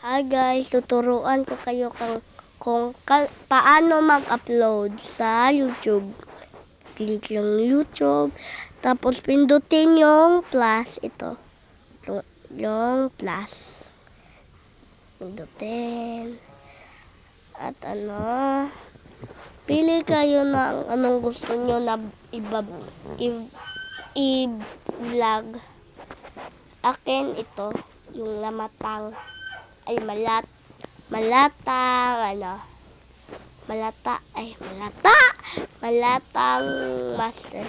Hi guys, tuturuan ko kayo kung paano mag-upload sa YouTube. Click yung YouTube, tapos pindutin yung plus, ito. Yung plus. Pindutin. At pili kayo ng anong gusto nyo na i-vlog. Akin ito, yung lamatang. Ay, malatang master.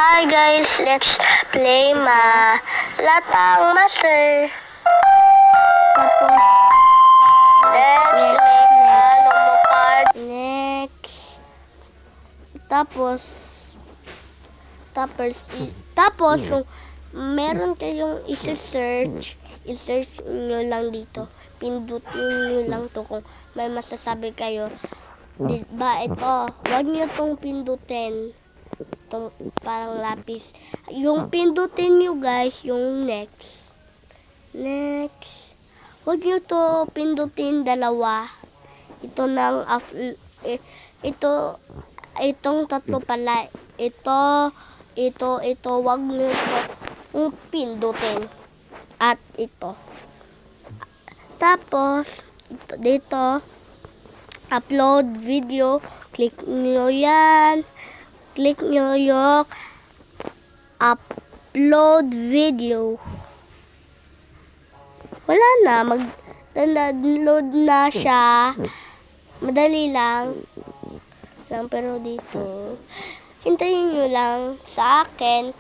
Hi guys, let's play malatang master. Tapos, next. Tapos, kung meron kayong i-search nyo lang dito. Pindutin nyo lang to kung may masasabi kayo. Diba ito? Huwag nyo tong pindutin. Itong parang lapis. Yung pindutin nyo guys, yung next. Huwag nyo to pindutin dalawa. Itong tatlo pala. Ito, huwag nyo to pindutin. At ito. Tapos, dito, upload video. Click nyo yan. Click nyo yung upload video. Wala na. Mag-download na siya. Madali lang. Pero dito, hintayin nyo lang sa akin.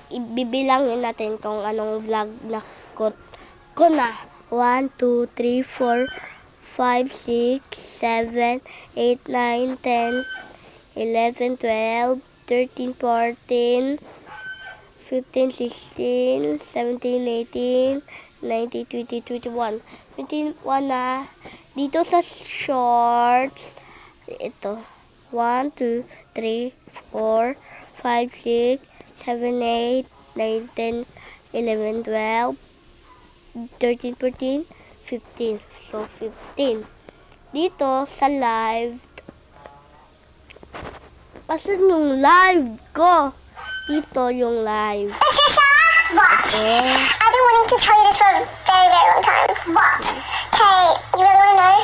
Ibibilangin natin kung anong vlog na ko na. 1, 2, 3, 4, 5, 6, 7, 8, 9, 10, 11, 12, 13, 14, 15, 16, 17, 18, 19, 20, 21. 21 na. Dito sa shorts, ito. 1, 2, 3, 4, 5, 6, 7, 8, 9, 10, 11, 12, 13, 14, 15. So, 15. Dito, sa live. Asan yung live ko? Dito yung live. Patricia, what? Okay. I've been wanting to tell you this for a very, very long time. What? Okay, you really want to know?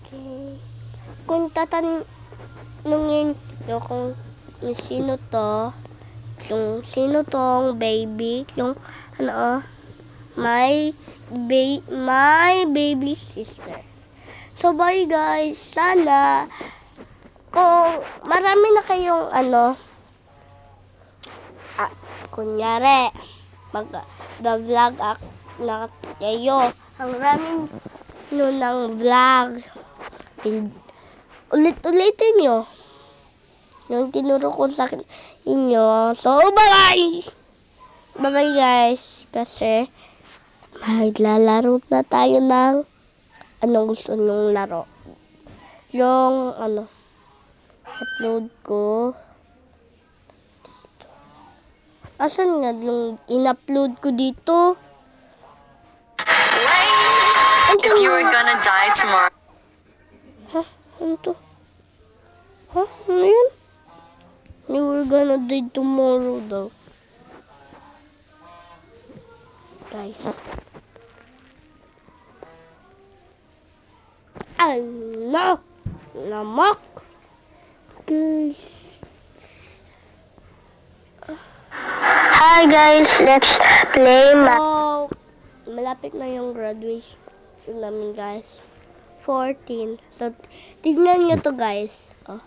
Okay. Kung tatanungin nyo kung sino tong baby, yung my baby sister. So bye guys, sana kung marami na kayong kunyari mag-vlog na kayo, ang raming ng vlog, ulit-ulitin nyo yung tinuro ko sa inyo. So, bye-bye! Bye-bye, guys. Kasi, maglalaro na tayo ng anong gusto nyong laro. Yung, upload ko. Asan nga yung in-upload ko dito? If you were gonna die tomorrow. Ano to? Ano yun? You were gonna die tomorrow daw. Guys. Ano? Namak. Guys. Hi guys, let's play malapit na yung graduation namin guys. 14. So, tignan nyo to guys. Oh.